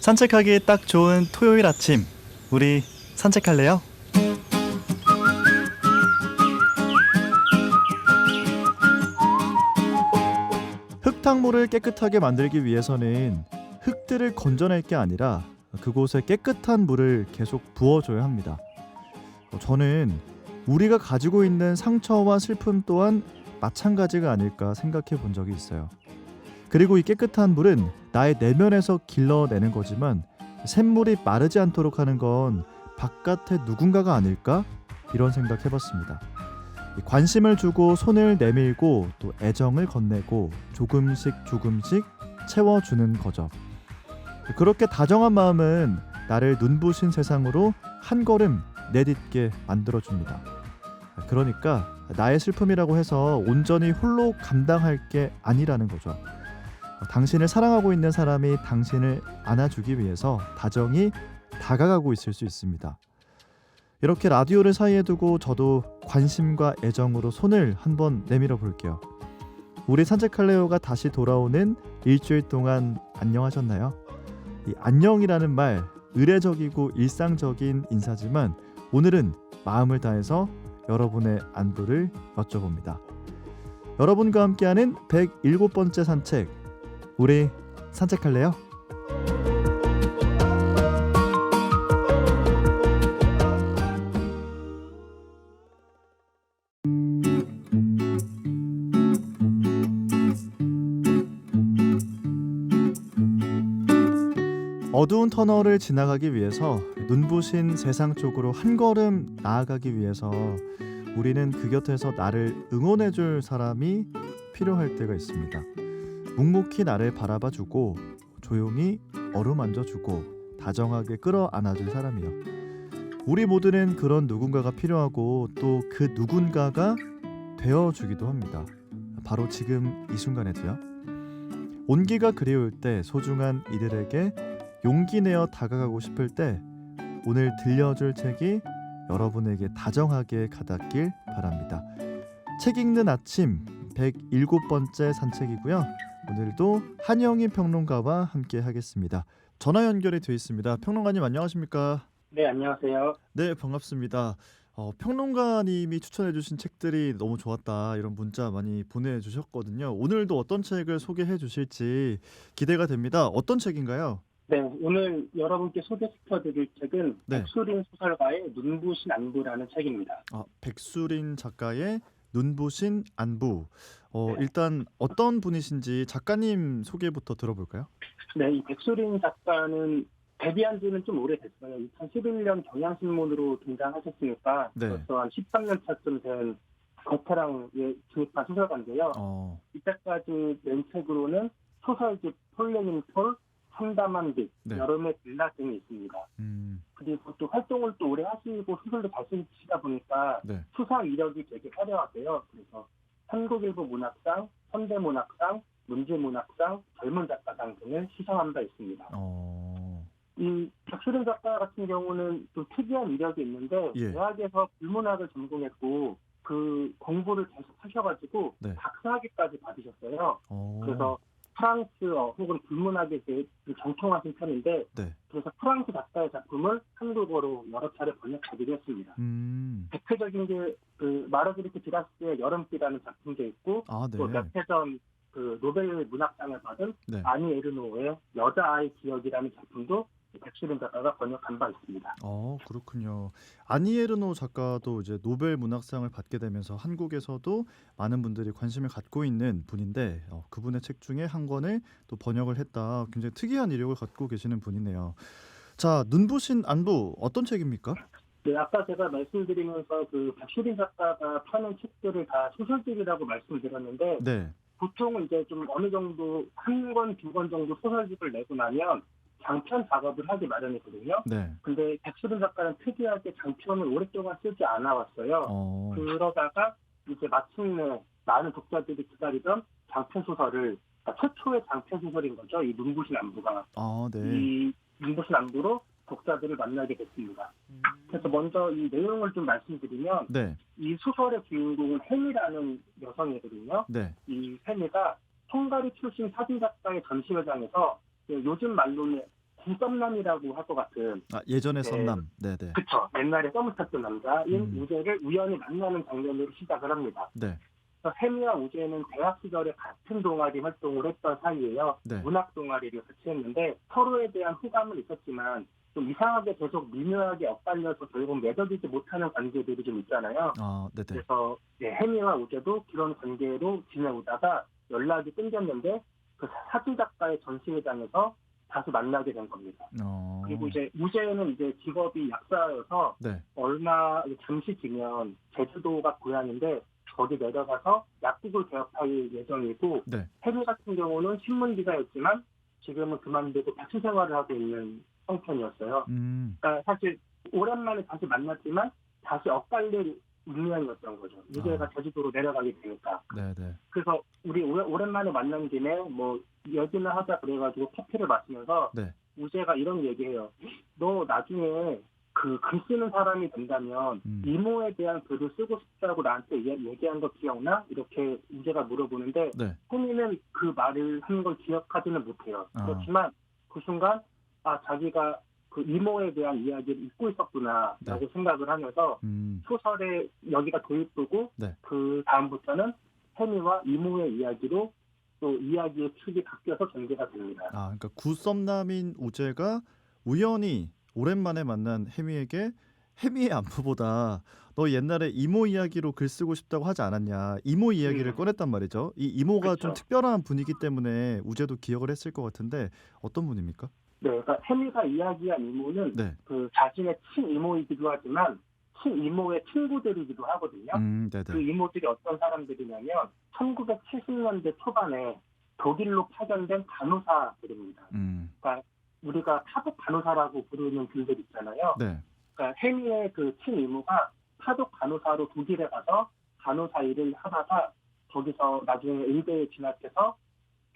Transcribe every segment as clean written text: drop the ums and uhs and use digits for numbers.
산책하기 딱 좋은 토요일 아침, 우리 산책할래요? 흙탕물을 깨끗하게 만들기 위해서는 흙들을 건져낼 게 아니라 그곳에 깨끗한 물을 계속 부어줘야 합니다. 저는 우리가 가지고 있는 상처와 슬픔 또한 마찬가지가 아닐까 생각해 본 적이 있어요. 그리고 이 깨끗한 물은 나의 내면에서 길러내는 거지만 샘물이 마르지 않도록 하는 건 바깥의 누군가가 아닐까? 이런 생각 해봤습니다. 관심을 주고 손을 내밀고 또 애정을 건네고 조금씩 채워주는 거죠. 그렇게 다정한 마음은 나를 눈부신 세상으로 한 걸음 내딛게 만들어줍니다. 그러니까 나의 슬픔이라고 해서 온전히 홀로 감당할 게 아니라는 거죠. 당신을 사랑하고 있는 사람이 당신을 안아주기 위해서 다정히 다가가고 있을 수 있습니다. 이렇게 라디오를 사이에 두고 저도 관심과 애정으로 손을 한번 내밀어 볼게요. 우리 산책할래요가 다시 돌아오는 일주일 동안 안녕하셨나요? 이 안녕이라는 말 의례적이고 일상적인 인사지만 오늘은 마음을 다해서 여러분의 안부를 여쭤봅니다. 여러분과 함께하는 107번째 산책, 우리 산책할래요? 어두운 터널을 지나가기 위해서 눈부신 세상 쪽으로 한 걸음 나아가기 위해서 우리는 그 곁에서 나를 응원해줄 사람이 필요할 때가 있습니다. 묵묵히 나를 바라봐주고 조용히 어루만져주고 다정하게 끌어안아줄 사람이요. 우리 모두는 그런 누군가가 필요하고 또 그 누군가가 되어주기도 합니다. 바로 지금 이 순간에도요. 온기가 그리울 때 소중한 이들에게 용기 내어 다가가고 싶을 때 오늘 들려줄 책이 여러분에게 다정하게 가닿길 바랍니다. 책 읽는 아침 107번째 산책이고요. 오늘도 한영희 평론가와 함께 하겠습니다. 전화 연결이 되어 있습니다. 평론가님 안녕하십니까? 네, 안녕하세요. 네, 반갑습니다. 평론가님이 추천해 주신 책들이 너무 좋았다 이런 문자 많이 보내주셨거든요. 오늘도 어떤 책을 소개해 주실지 기대가 됩니다. 어떤 책인가요? 네, 오늘 여러분께 소개시켜드릴 책은 네. 백수린 소설가의 눈부신 안부라는 책입니다. 백수린 작가의 눈부신 안부. 네. 일단 어떤 분이신지 작가님 소개부터 들어볼까요? 네, 이 백수린 작가는 데뷔한 지는 좀 오래됐어요. 2011년 경향신문으로 등장하셨으니까 네. 벌써 한 13년 차쯤 된 베테랑에 진입한 소설가인데요. 어, 이때까지 낸 책으로는 소설집 폴레닌 폴, 참담한 빛, 네. 여름의 빌라 등이 있습니다. 그리고 또 활동을 또 오래 하시고 소설도 잘 쓰시다 보니까 네. 수상 이력이 되게 화려하세요. 그래서 한국일보 문학상, 현대문학상, 문제문학상, 젊은 작가상 등을 수상한 바 있습니다. 이 백수린 작가 같은 경우는 좀 특이한 이력이 있는데 예. 대학에서 불문학을 전공했고 그 공부를 계속 하셔가지고 네. 박사학위까지 받으셨어요. 어, 그래서 프랑스어 혹은 불문학에 대해 정통하신 편인데 네. 그래서 프랑스 작가의 작품을 한국어로 여러 차례 번역하기도 했습니다. 대표적인 게 그 마르그리트 듀라스의 여름비라는 작품도 있고 네. 또 몇 해 전 그 노벨 문학상을 받은 네. 아니 에르노의 여자아이 기억이라는 작품도 백수린 작가가 번역한 바 있습니다. 그렇군요. 아니 에르노 작가도 이제 노벨 문학상을 받게 되면서 한국에서도 많은 분들이 관심을 갖고 있는 분인데 그분의 책 중에 한 권을 또 번역을 했다. 굉장히 특이한 이력을 갖고 계시는 분이네요. 자, 눈부신 안부 어떤 책입니까? 네, 아까 제가 말씀드리면서 그 백수린 작가가 펴는 책들을 다 소설집이라고 말씀드렸는데 네. 보통은 이제 좀 어느 정도 한 권, 두 권 정도 소설집을 내고 나면 장편 작업을 하기 마련이거든요. 네. 근데 백수린 작가는 특이하게 장편을 오랫동안 쓰지 않아 왔어요. 그러다가 이제 마침내 많은 독자들이 기다리던 장편 소설을, 그러니까 최초의 장편 소설인 거죠. 이 눈부신 안부가. 네. 이 눈부신 안부로 독자들을 만나게 됐습니다. 그래서 먼저 이 내용을 좀 말씀드리면 네. 이 소설의 주인공은 혜미라는 여성이거든요. 네. 이 혜미가 헝가리 출신 사진작가의 전시회장에서 요즘 말로는 구썸남이라고 할 것 같은 예전의 네, 썸남. 네네. 그쵸. 옛날에 썸을 탔던 남자인 음. 우재를 우연히 만나는 장면으로 시작을 합니다. 네. 그래서 혜미와 우재는 대학 시절에 같은 동아리 활동을 했던 사이예요. 네. 문학 동아리를 같이 했는데 서로에 대한 호감은 있었지만 좀 이상하게 계속 미묘하게 엇갈려서 결국 맺어지지 못하는 관계들이 좀 있잖아요. 네네. 그래서 혜미와 우재도 그런 관계로 지내오다가 연락이 끊겼는데 그 사진작가의 전시회장에서 다시 만나게 된 겁니다. 그리고 이제 우재는 이제 직업이 약사여서 네. 잠시 뒤면 제주도가 고향인데 거기 내려가서 약국을 개업할 예정이고 네. 혜미 같은 경우는 신문 기자였지만 지금은 그만두고 백수 생활을 하고 있는 형편이었어요. 그러니까 사실 오랜만에 다시 만났지만 다시 엇갈릴 운명이었던 거죠. 우재가 제주도로 내려가게 되니까. 네네. 그래서 우리 오랜만에 만난 김에 뭐 얘기나 하자 그래가지고 커피를 마시면서 네. 우재가 이런 얘기해요. 너 나중에 그 글 쓰는 사람이 된다면 이모에 대한 글을 쓰고 싶다고 나한테 얘기한 거 기억나? 이렇게 우재가 물어보는데 네. 혜미는 그 말을 한 걸 기억하지는 못해요. 그렇지만 그 순간 자기가 그 이모에 대한 이야기를 잊고 있었구나라고 네. 생각을 하면서 소설에 여기가 도입부고 네. 그 다음부터는 혜미와 이모의 이야기로 또 이야기의 축이 바뀌어서 전개가 됩니다. 그러니까 구썸남인 우재가 우연히 오랜만에 만난 혜미에게 혜미의 안부보다 너 옛날에 이모 이야기로 글 쓰고 싶다고 하지 않았냐, 이모 이야기를 꺼냈단 말이죠. 이 이모가 그렇죠. 좀 특별한 분이기 때문에 우재도 기억을 했을 것 같은데 어떤 분입니까? 네, 그러니까 혜미가 이야기한 이모는 네. 그 자신의 친이모이기도 하지만 친이모의 친구들이기도 하거든요. 네네. 그 이모들이 어떤 사람들이냐면 1970년대 초반에 독일로 파견된 간호사들입니다. 그러니까 우리가 타국 간호사라고 부르는 분들 있잖아요. 네. 그러니까 혜미의 그 친이모가 타국 간호사로 독일에 가서 간호사 일을 하다가 거기서 나중에 의대에 진학해서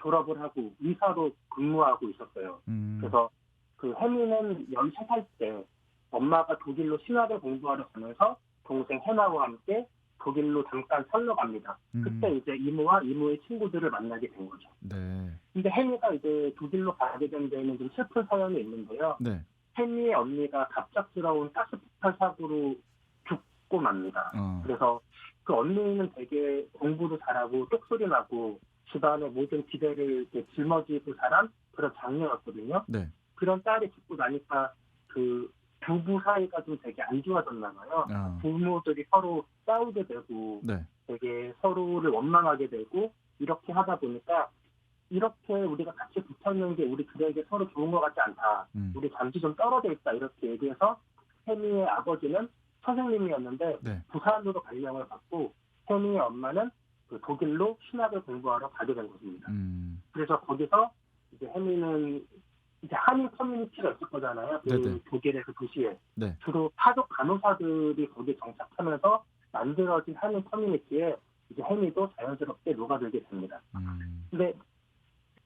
졸업을 하고 의사로 근무하고 있었어요. 그래서 그 혜미는 13살 때 엄마가 독일로 신학을 공부하러 가면서 동생 혜나와 함께 독일로 잠깐 살러 갑니다. 그때 이제 이모와 이모의 친구들을 만나게 된 거죠. 네. 근데 혜미가 이제 독일로 가게 된 데에는 좀 슬픈 사연이 있는데요. 네. 혜미의 언니가 갑작스러운 가스폭발 사고로 죽고 맙니다. 그래서 그 언니는 되게 공부도 잘하고 똑소리 나고 집안의 모든 기대를 짊어지고 자란 그런 장녀였거든요. 네. 그런 딸이 죽고 나니까 그 부부 사이가 좀 되게 안 좋아졌나 봐요. 부모들이 서로 싸우게 되고 네. 되게 서로를 원망하게 되고 이렇게 하다 보니까 이렇게 우리가 같이 붙어있는 게 우리 둘에게 서로 좋은 것 같지 않다. 우리 잠시 좀 떨어져 있다. 이렇게 얘기해서 혜미의 아버지는 선생님이었는데 네. 부산으로 발령을 받고 혜미의 엄마는 그 독일로 신학을 공부하러 가게 된 것입니다. 그래서 거기서 이제 혜미는 이제 한인 커뮤니티가 있을 거잖아요. 그 독일의 그 도시에. 네. 주로 타족 간호사들이 거기에 정착하면서 만들어진 한인 커뮤니티에 이제 혜미도 자연스럽게 녹아들게 됩니다. 근데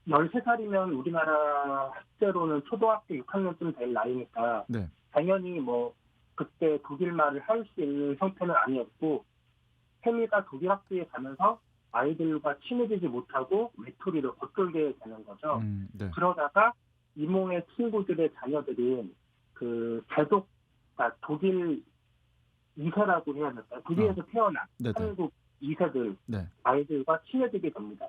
13살이면 우리나라 학제로는 초등학교 6학년쯤 될 나이니까 네. 당연히 뭐 그때 독일말을 할 수 있는 형태는 아니었고 혜미가 독일 학교에 가면서 아이들과 친해지지 못하고 외톨이로 겉돌게 되는 거죠. 네. 그러다가 이모의 친구들의 자녀들인 그 제독, 그러니까 독일 2세라고 해야 될까요? 독일에서 태어난 한국 2세들 네. 아이들과 친해지게 됩니다.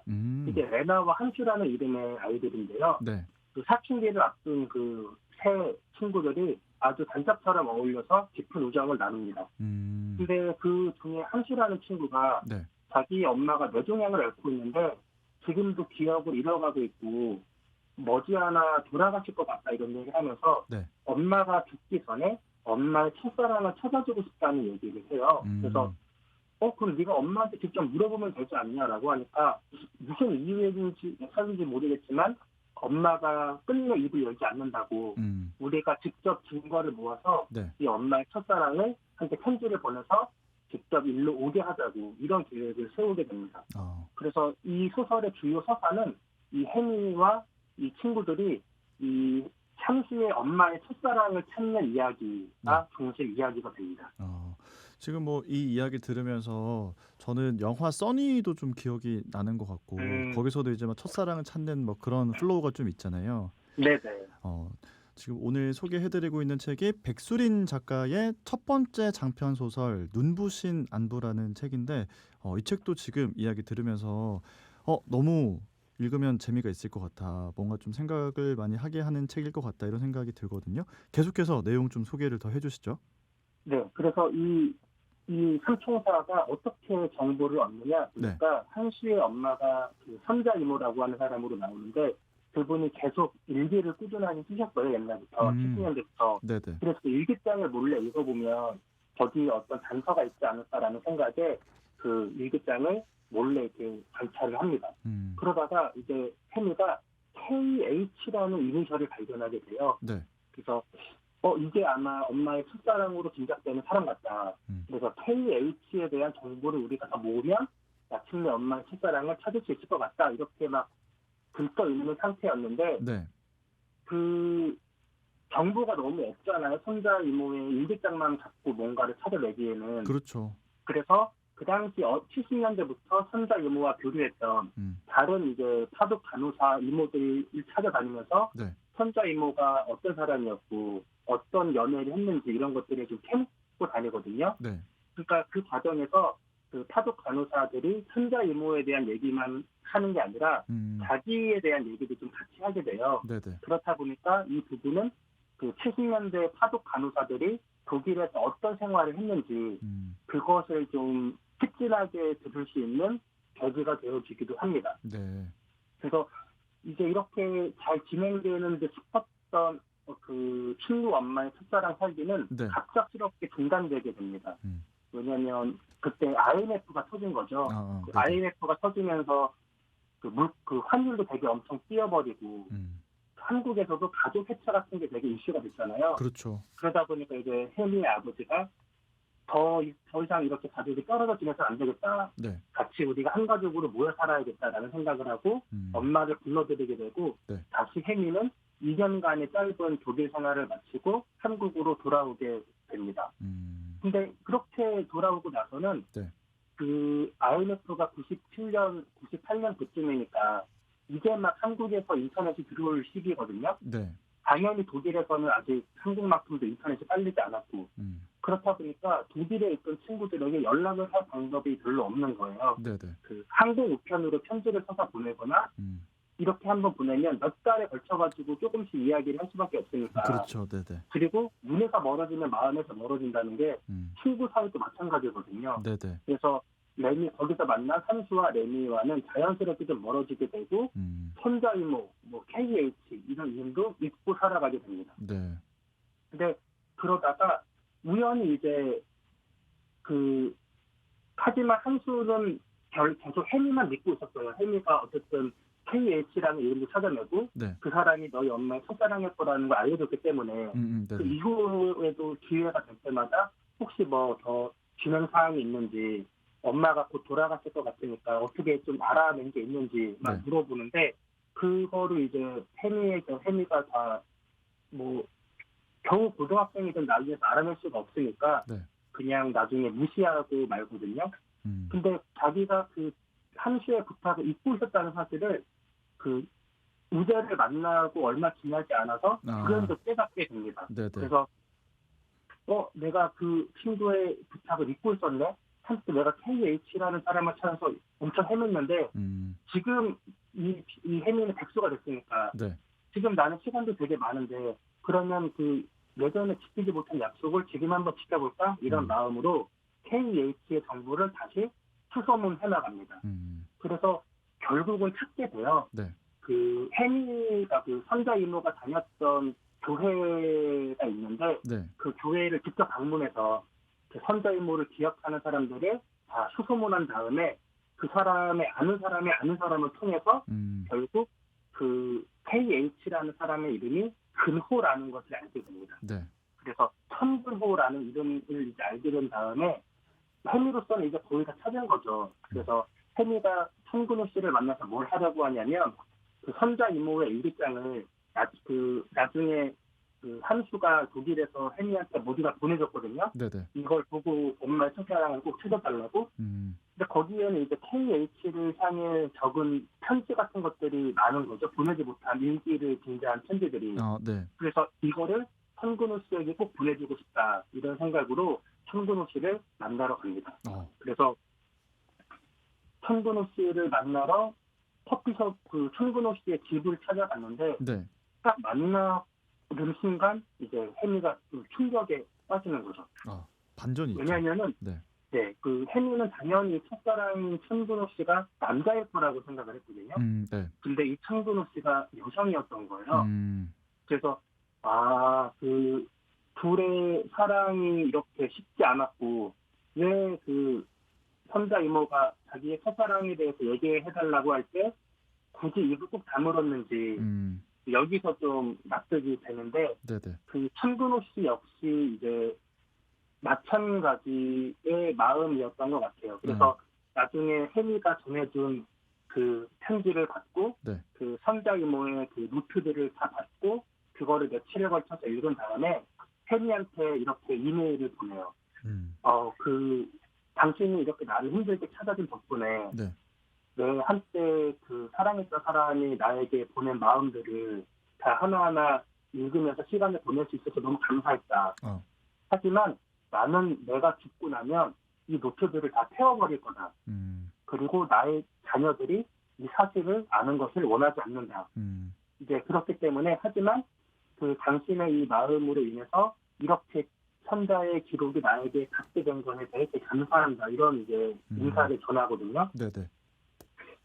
이게 레나와 한슈라는 이름의 아이들인데요. 네. 그 사춘기를 앞둔 그 세 친구들이 아주 단짝처럼 어울려서 깊은 우정을 나눕니다. 근데 그 중에 한슈라는 친구가 네. 자기 엄마가 뇌종양을 앓고 있는데 지금도 기억을 잃어가고 있고 머지않아 돌아가실 것 같다 이런 얘기를 하면서 네. 엄마가 죽기 전에 엄마의 첫사랑을 찾아주고 싶다는 얘기를 해요. 그래서 그럼 네가 엄마한테 직접 물어보면 되지 않냐라고 하니까 무슨 이유인지 모르겠지만 엄마가 끝내 입을 열지 않는다고 우리가 직접 증거를 모아서 네. 이 엄마의 첫사랑을 한테 편지를 보내서 직접 일로 오게 하자고 이런 계획을 세우게 됩니다. 그래서 이 소설의 주요 서사는 이 혜미와 이 친구들이 이 참수의 엄마의 첫사랑을 찾는 이야기가 중심 이야기가 됩니다. 지금 뭐 이 이야기 들으면서 저는 영화 써니도 좀 기억이 나는 것 같고 거기서도 이제 막 첫사랑을 찾는 뭐 그런 플로우가 좀 있잖아요. 네네. 지금 오늘 소개해드리고 있는 책이 백수린 작가의 첫 번째 장편 소설 눈부신 안부라는 책인데 이 책도 지금 이야기 들으면서 너무 읽으면 재미가 있을 것 같아. 뭔가 좀 생각을 많이 하게 하는 책일 것 같다. 이런 생각이 들거든요. 계속해서 내용 좀 소개를 더 해주시죠. 네, 그래서 이 삼총사가 어떻게 정보를 얻느냐, 그러니까 한수의 엄마가 그 선자 이모라고 하는 사람으로 나오는데 그분이 계속 일기를 꾸준하게 쓰셨어요. 옛날부터 70년대부터. 네네. 그래서 그 일기장을 몰래 읽어보면 거기에 어떤 단서가 있지 않을까라는 생각에 그 일기장을 몰래 이렇게 관찰을 합니다. 그러다가 이제 혜미가 KH라는 이니셜을 발견하게 돼요. 네. 그래서 이게 아마 엄마의 첫사랑으로 짐작되는 사람 같다. 그래서 KH에 대한 정보를 우리가 더 모으면 마침내 엄마의 첫사랑을 찾을 수 있을 것 같다. 이렇게 막 들떠 있는 상태였는데 네. 그 정보가 너무 없잖아요. 손자 이모의 일기장만 갖고 뭔가를 찾아내기에는. 그렇죠. 그래서 그 당시 70년대부터 손자 이모와 교류했던 다른 이제 파독 간호사 이모들을 찾아다니면서 네. 손자 이모가 어떤 사람이었고 어떤 연애를 했는지 이런 것들을 좀 캐묻고 다니거든요. 네. 그러니까 그 과정에서 그 파독 간호사들이 손자 이모에 대한 얘기만 하는 게 아니라 자기에 대한 얘기도 좀 같이 하게 돼요. 네네. 그렇다 보니까 이 부분은 그 70년대 파독 간호사들이 독일에서 어떤 생활을 했는지 그것을 좀 특진하게 들을 수 있는 계기가 되어주기도 합니다. 네. 그래서 이제 이렇게 잘 진행되는데 싶었던 그 친구 엄마의 첫사랑 살기는 네. 갑작스럽게 중단되게 됩니다. 왜냐하면 그때 IMF가 터진 거죠. 그 IMF가 터지면서 그 환율도 되게 엄청 뛰어버리고 한국에서도 가족 해체 같은 게 되게 이슈가 됐잖아요. 그렇죠. 그러다 보니까 이제 혜미의 아버지가 더 이상 이렇게 가족이 떨어져 지내서 안 되겠다. 네. 같이 우리가 한 가족으로 모여 살아야겠다라는 생각을 하고 엄마를 불러들이게 되고 네. 다시 혜미는 2년간의 짧은 독일 생활을 마치고 한국으로 돌아오게 됩니다. 근데 그렇게 돌아오고 나서는 네. 그 IMF가 98년 그쯤이니까 이제 막 한국에서 인터넷이 들어올 시기거든요. 네. 당연히 독일에서는 아직 한국만큼도 인터넷이 빨리지 않았고 그렇다 보니까 독일에 있던 친구들에게 연락을 할 방법이 별로 없는 거예요. 네네. 그 항공 우편으로 편지를 써서 보내거나 이렇게 한번 보내면 몇 달에 걸쳐가지고 조금씩 이야기를 할 수밖에 없으니까. 그렇죠. 네네. 그리고 눈에서 멀어지면 마음에서 멀어진다는 게 친구 사이도 마찬가지거든요. 네네. 그래서 거기서 만난 한수와 레미와는 자연스럽게 좀 멀어지게 되고 손자 이모, 뭐 KH 이런 이름도 잊고 살아가게 됩니다. 네. 근데 그러다가 우연히 이제 하지만 한수는 계속 혜미만 믿고 있었어요. 혜미가 어쨌든 KH라는 이름도 찾아내고 네. 그 사람이 너희 엄마의 첫사랑일 거라는 걸 알려줬기 때문에 그 이후에도 기회가 될 때마다 혹시 뭐 더 진행 사항이 있는지 엄마가 곧 돌아갔을 것 같으니까 어떻게 좀 알아낸 게 있는지 막 네. 물어보는데 그거를 이제 혜미가 다 뭐 겨우 고등학생이든 나중에서 알아낼 수가 없으니까 네. 그냥 나중에 무시하고 말거든요. 근데 자기가 그 한수의 부탁을 잊고 있었다는 사실을 그 우재를 만나고 얼마 지나지 않아서 불현듯 깨닫게 됩니다. 네네. 그래서 내가 그 친구의 부탁을 잊고 있었네. 한때 내가 KH라는 사람을 찾아서 엄청 헤맸는데 지금 이 혜미는 백수가 됐으니까 네. 지금 나는 시간도 되게 많은데 그러면 그 예전에 지키지 못한 약속을 지금 한번 지켜볼까? 이런 마음으로 KH의 정보를 다시 수소문해 나갑니다. 그래서 결국은 찾게 돼요. 네. 그 혜미가 그 선자 이모가 다녔던 교회가 있는데 네. 그 교회를 직접 방문해서 그 선자 이모를 기억하는 사람들을 다 수소문한 다음에 그 사람의 아는 사람을 통해서 결국 그 KH라는 사람의 이름이 근호라는 것을 알게 됩니다. 네. 그래서 천근호라는 이름을 이제 알게 된 다음에 혜미로서는 이제 거의 다 찾은 거죠. 그래서 혜미가 천근호 씨를 만나서 뭘 하려고 하냐면 그 선자 이모의 일기장을 나중에 그 한수가 독일에서 혜미한테 모두 다 보내줬거든요. 네네. 이걸 보고 엄마의 첫사랑을 꼭 찾아달라고. 근데 거기에는 이제 KH를 향해 적은 편지 같은 것들이 많은 거죠. 보내지 못한 일기를 빙자한 편지들이. 네. 그래서 이거를 천근호 씨에게 꼭 보내주고 싶다. 이런 생각으로 천근호 씨를 만나러 갑니다. 그래서 천근호 씨를 만나러 커피숍 그 천근호 씨의 집을 찾아갔는데 네. 딱 만나는 순간 이제 혜미가 좀 충격에 빠지는 거죠. 반전이 있죠. 왜냐하면은 네, 그 혜미는 당연히 첫사랑인 천근호 씨가 남자일 거라고 생각을 했거든요. 네. 근데 이 천근호 씨가 여성이었던 거예요. 음. 그래서 그 둘의 사랑이 이렇게 쉽지 않았고 왜 그 선자 이모가 자기의 첫사랑에 대해서 얘기해달라고 할 때 굳이 입을 꼭 다물었는지 여기서 좀 납득이 되는데 네네. 그 천근호 씨 역시 이제 마찬가지의 마음이었던 것 같아요. 그래서 나중에 혜미가 전해준 그 편지를 받고 그 선자 이모의 그 노트들을 다 받고 그거를 며칠에 걸쳐서 읽은 다음에 혜미한테 이렇게 이메일을 보내요. 당신이 이렇게 나를 힘들게 찾아준 덕분에 내 한때 그 사랑했던 사람이 나에게 보낸 마음들을 다 하나하나 읽으면서 시간을 보낼 수 있어서 너무 감사했다. 하지만 나는 내가 죽고 나면 이 노트들을 다 태워버릴 거다. 그리고 나의 자녀들이 이 사실을 아는 것을 원하지 않는다. 이제 그렇기 때문에 하지만 그 당신의 이 마음으로 인해서 이렇게 선자의 기록이 나에게 닿게 된 것에 대해서 감사한다. 이런 이제 인사를 전하거든요. 네네.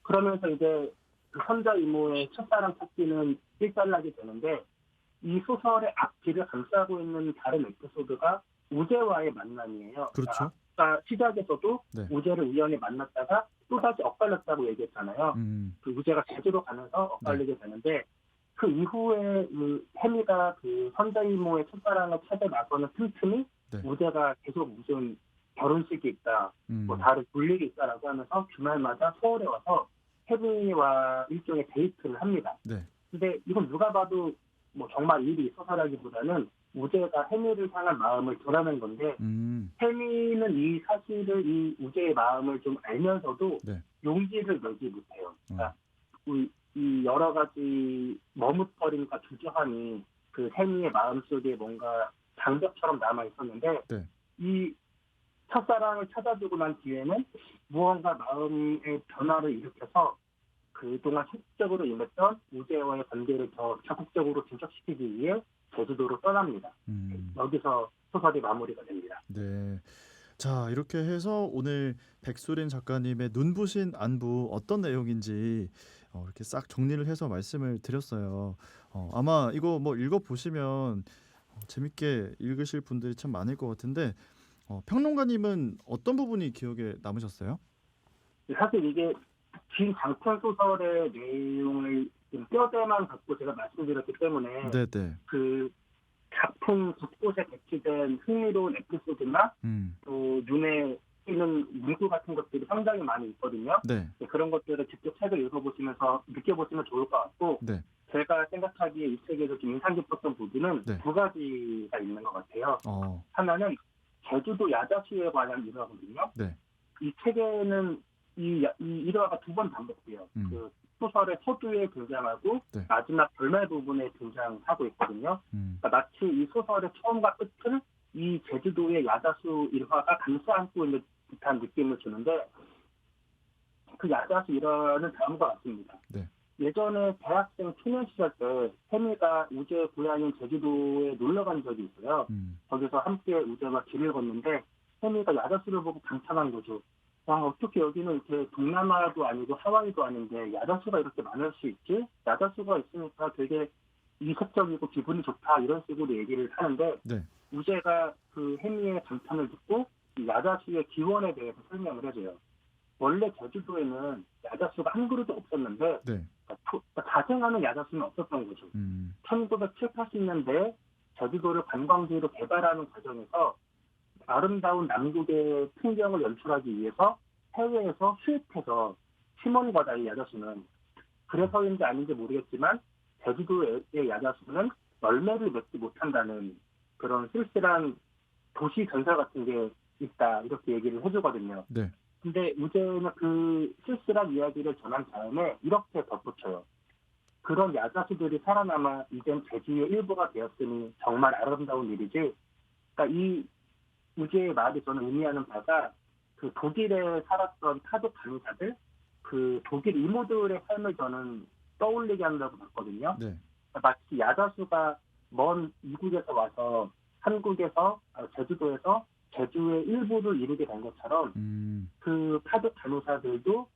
그러면서 이제 그 선자 이모의 첫사랑 찾기는 일단락이 되는데 이 소설의 앞뒤를 감싸고 있는 다른 에피소드가 우재와의 만남이에요. 그렇죠. 아까 시작에서도 우재를 우연히 만났다가 또다시 엇갈렸다고 얘기했잖아요. 그 우재가 제주도 가면서 엇갈리게 되는데 그 이후에 혜미가 그 선자 이모의 첫사랑을 찾아 나서는 틈틈이 우재가 계속 무슨 결혼식이 있다, 뭐 다른 볼일이 있다라고 하면서 주말마다 서울에 와서 혜미와 일종의 데이트를 합니다. 근데 이건 누가 봐도 뭐 정말 일이 있어서라기보다는 우재가 혜미를 향한 마음을 드러낸 건데 혜미는 이 사실을 이 우재의 마음을 좀 알면서도 용기를 내지 못해요. 그러니까 이 여러 가지 머뭇거림과 주저함이 그 혜미의 마음속에 뭔가 장벽처럼 남아 있었는데 이 첫사랑을 찾아주고 난 뒤에는 무언가 마음의 변화를 일으켜서 그동안 소극적으로 임했던 우재와의 관계를 더 적극적으로 진척시키기 위해 제주도로 떠납니다. 여기서 소설이 마무리가 됩니다. 네. 자, 이렇게 해서 오늘 백수린 작가님의 눈부신 안부 어떤 내용인지 이렇게 싹 정리를 해서 말씀을 드렸어요. 아마 이거 뭐 읽어보시면 재밌게 읽으실 분들이 참 많을 것 같은데 평론가님은 어떤 부분이 기억에 남으셨어요? 사실 이게 긴 장편 소설의 내용을 뼈대만 갖고 제가 말씀드렸기 때문에 그 작품 곳곳에 배치된 흥미로운 에피소드나 또 눈에 띄는 문구 같은 것들이 상당히 많이 있거든요. 그런 것들을 직접 책을 읽어보시면서 느껴보시면 좋을 것 같고 제가 생각하기에 이 책에서 좀 인상 깊었던 부분은 두 가지가 있는 것 같아요. 하나는 제주도 야자수에 관한 일화거든요. 이 책에는 이 일화가 두 번 반복돼요. 그 소설의 서두에 등장하고 마지막 결말 부분에 등장하고 있거든요. 그러니까 마치 이 소설의 처음과 끝을 이 제주도의 야자수 일화가 감싸 안고 있는 듯한 느낌을 주는데 그 야자수 일화는 다음과 같습니다. 예전에 대학생 초년 시절 때 혜미가 우재 고향인 제주도에 놀러 간 적이 있어요. 거기서 함께 우재가 길을 걷는데 혜미가 야자수를 보고 감탄한 거죠. 어떻게 여기는 이렇게 동남아도 아니고 하와이도 아닌데 야자수가 이렇게 많을 수 있지? 야자수가 있으니까 되게 이색적이고 기분이 좋다 이런 식으로 얘기를 하는데 우재가 그 혜미의 감탄을 듣고 이 야자수의 기원에 대해서 설명을 해줘요. 원래 제주도에는 야자수가 한 그루도 없었는데 자생하는 야자수는 없었던 거죠. 1970, 80년대에 제주도를 관광지로 개발하는 과정에서 아름다운 남극의 풍경을 연출하기 위해서 해외에서 수입해서 심은 거다, 이 야자수는. 그래서인지 아닌지 모르겠지만 제주도의 야자수는 열매를 맺지 못한다는 그런 쓸쓸한 도시 전설 같은 게 있다, 이렇게 얘기를 해주거든요. 근데 우재는 그 쓸쓸한 이야기를 전한 다음에 이렇게 덧붙여요. 그런 야자수들이 살아남아 이젠 제주의 일부가 되었으니 정말 아름다운 일이지. 그러니까 이 우재의 말이 저는 의미하는 바가 그 독일에 살았던 타도 간호사들, 그 독일 이모들의 삶을 저는 떠올리게 한다고 봤거든요. 네. 마치 야자수가 먼 이국에서 와서 한국에서 제주도에서 제주의 일부를 이루게 된 것처럼 그 파독 간호사들도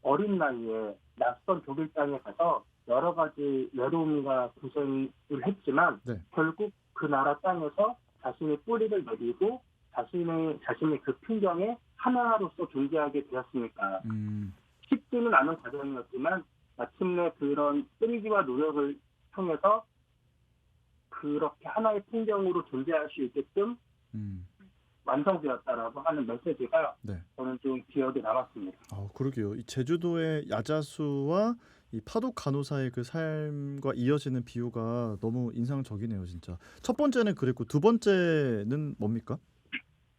어린 나이에 낯선 독일 땅에 가서 여러 가지 외로움과 고생을 했지만 네. 결국 그 나라 땅에서 자신의 뿌리를 내리고 자신의 그 풍경에 하나로서 존재하게 되었으니까 쉽지는 않은 과정이었지만 마침내 그런 끈기와 노력을 통해서 그렇게 하나의 풍경으로 존재할 수 있게끔 완성되었다라고 하는 메시지가 네. 저는 좀 기억에 남았습니다. 그러게요. 이 제주도의 야자수와 이 파독 간호사의 그 삶과 이어지는 비유가 너무 인상적이네요, 진짜. 첫 번째는 그랬고 두 번째는 뭡니까?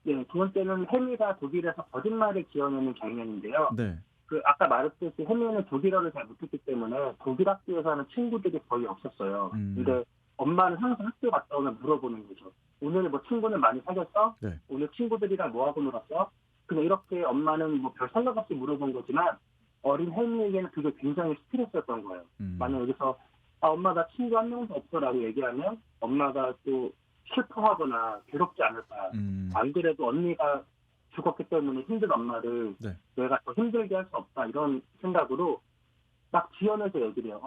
네, 두 번째는 해미가 독일에서 거짓말을 지어내는 장면인데요. 네. 그 아까 말했듯이 해미는 독일어를 잘 못했기 때문에 독일 학교에서는 친구들이 거의 없었어요. 근데 엄마는 항상 학교 갔다 오면 물어보는 거죠. 오늘 뭐 친구는 많이 사귀었어? 네. 오늘 친구들이랑 뭐 하고 놀았어? 그냥 이렇게 엄마는 뭐 별 생각 없이 물어본 거지만 어린 혜미에게는 그게 굉장히 스트레스였던 거예요. 만약 여기서 엄마 나 친구 한 명도 없어라고 얘기하면 엄마가 또 슬퍼하거나 괴롭지 않을까. 안 그래도 언니가 죽었기 때문에 힘든 엄마를 네. 내가 더 힘들게 할 수 없다 이런 생각으로 막 지어내서 얘기를 해요.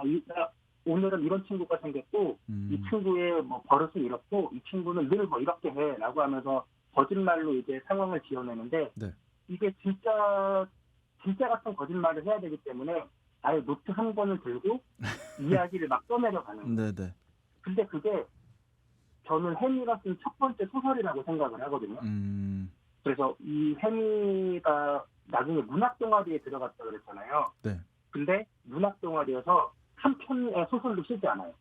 오늘은 이런 친구가 생겼고 이 친구의 뭐 버릇은 이렇고 이 친구는 늘 뭐 이렇게 해라고 하면서 거짓말로 이제 상황을 지어내는데 네. 이게 진짜 같은 거짓말을 해야 되기 때문에 아예 노트 한 권을 들고 이야기를 막 떠내려가는 거예요. 네네. 근데 그게 저는 해미가 쓴 첫 번째 소설이라고 생각을 하거든요. 그래서 이 해미가 나중에 문학 동아리에 들어갔다 그랬잖아요. 네. 근데 문학 동아리에서 한 편의 소설도 쓰지 않아요.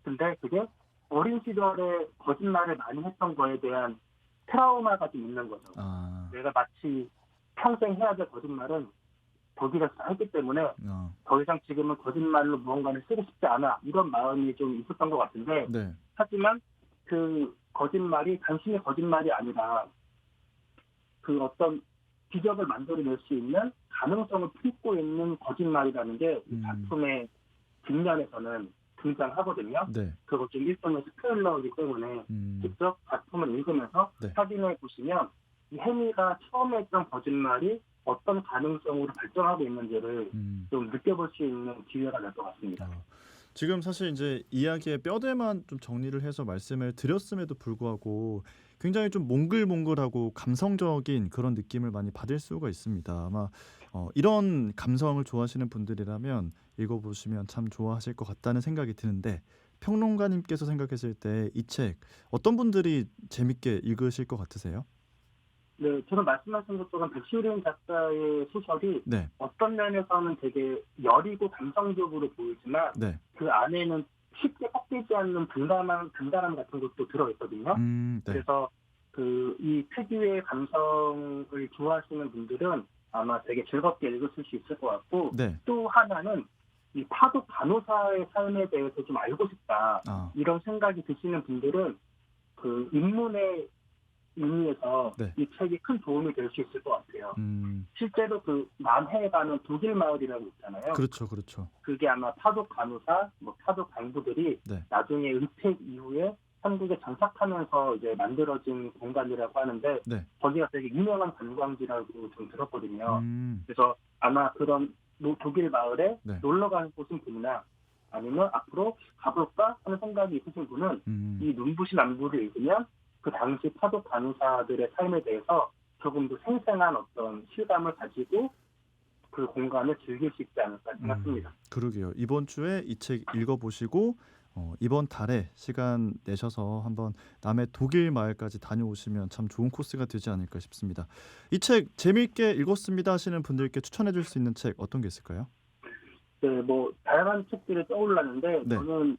근데 그게 어린 시절에 거짓말을 많이 했던 거에 대한 트라우마가 좀 있는 거죠. 내가 마치 평생 해야 될 거짓말은 독일에서 했기 때문에 더 이상 지금은 거짓말로 무언가를 쓰고 싶지 않아. 이런 마음이 좀 있었던 것 같은데 네. 하지만 그 거짓말이 단순히 거짓말이 아니라 그 어떤 기적을 만들어낼 수 있는 가능성을 품고 있는 거짓말이라는 게 이 작품의 뒷면에서는 등장하거든요. 네. 그거 좀 일종의 스포일러이기 때문에 직접 작품을 읽으면서 네. 확인해 보시면 이 해미가 처음에 했던 거짓말이 어떤 가능성으로 발전하고 있는지를 좀 느껴볼 수 있는 기회가 될 것 같습니다. 지금 사실 이제 이야기의 뼈대만 좀 정리를 해서 말씀을 드렸음에도 불구하고 굉장히 좀 몽글몽글하고 감성적인 그런 느낌을 많이 받을 수가 있습니다. 아마 이런 감성을 좋아하시는 분들이라면 읽어보시면 참 좋아하실 것 같다는 생각이 드는데 평론가님께서 생각했을 때 이 책 어떤 분들이 재밌게 읽으실 것 같으세요? 네, 저는 말씀하신 것처럼 백시린 작가의 소설이 네. 어떤 면에서는 되게 여리고 감성적으로 보이지만 네. 그 안에는 쉽게 꺾이지 않는 단단함 같은 것도 들어있거든요. 네. 그래서 이 특유의 감성을 좋아하시는 분들은 아마 되게 즐겁게 읽으실 수 있을 것 같고 네. 또 하나는 이 파독 간호사의 삶에 대해서 좀 알고 싶다 이런 생각이 드시는 분들은 그 인문의 의미에서 네. 이 책이 큰 도움이 될 수 있을 것 같아요. 실제로 그 남해에 가는 독일 마을이라고 있잖아요. 그렇죠, 그렇죠. 그게 아마 파독 간호사, 파독 간부들이 네. 나중에 은퇴 이후에 한국에 정착하면서 이제 만들어진 공간이라고 하는데 네. 거기가 되게 유명한 관광지라고 좀 들었거든요. 그래서 아마 그런 독일 마을에 네. 놀러 가는 곳은 분이나 아니면 앞으로 가볼까 하는 생각이 있으신 분은 이 눈부신 안부를 읽으면 그 당시 파독 간호사들의 삶에 대해서 조금 더 생생한 어떤 실감을 가지고 그 공간을 즐길 수 있지 않을까 생각합니다. 그러게요. 이번 주에 이 책 읽어보시고 이번 달에 시간 내셔서 한번 남해 독일 마을까지 다녀오시면 참 좋은 코스가 되지 않을까 싶습니다. 이 책 재미있게 읽었습니다 하시는 분들께 추천해 줄 수 있는 책 어떤 게 있을까요? 네, 다양한 책들이 떠올랐는데 네. 저는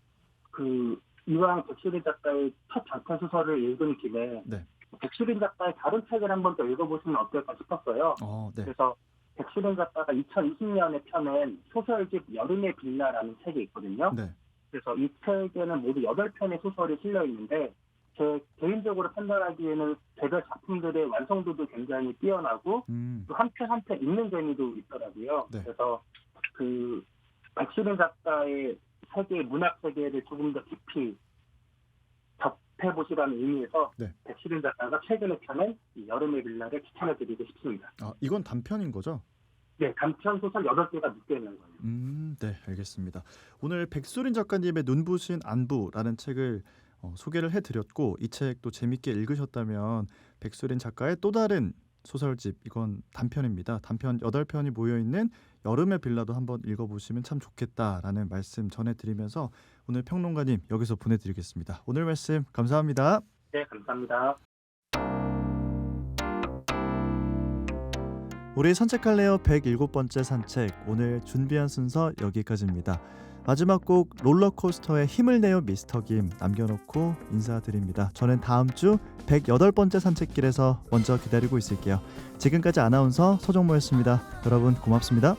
이왕 백시리 작가의 첫 장편 소설을 읽은 김에 네. 백수린 작가의 다른 책을 한번 더 읽어보시면 어떨까 싶었어요. 네. 그래서 백수린 작가가 2020년에 펴낸 소설집 여름의 빌라라는 책이 있거든요. 네. 그래서 이 책에는 모두 8편의 소설이 실려 있는데 제 개인적으로 판단하기에는 개별 작품들의 완성도도 굉장히 뛰어나고 또 한 편 한 편 읽는 재미도 있더라고요. 네. 그래서 그 백수린 작가의 세계 문학 세계를 조금 더 깊이 접해보시라는 의미에서 네. 백수린 작가가 최근에 펴낸 이 여름의 빌라를 추천해드리고 싶습니다. 이건 단편인 거죠? 네, 단편 소설 8개가 묶여 있는 거예요. 네, 알겠습니다. 오늘 백수린 작가님의 눈부신 안부라는 책을 소개를 해드렸고 이 책도 재밌게 읽으셨다면 백수린 작가의 또 다른 소설집, 이건 단편입니다. 단편 8편이 모여있는 여름의 빌라도 한번 읽어보시면 참 좋겠다라는 말씀 전해드리면서 오늘 평론가님 여기서 보내드리겠습니다. 오늘 말씀 감사합니다. 네, 감사합니다. 우리 산책할래요 107번째 산책, 오늘 준비한 순서 여기까지입니다. 마지막 곡 롤러코스터의 힘을 내요 미스터 김 남겨놓고 인사드립니다. 저는 다음 주 108번째 산책길에서 먼저 기다리고 있을게요. 지금까지 아나운서 서정모였습니다. 여러분 고맙습니다.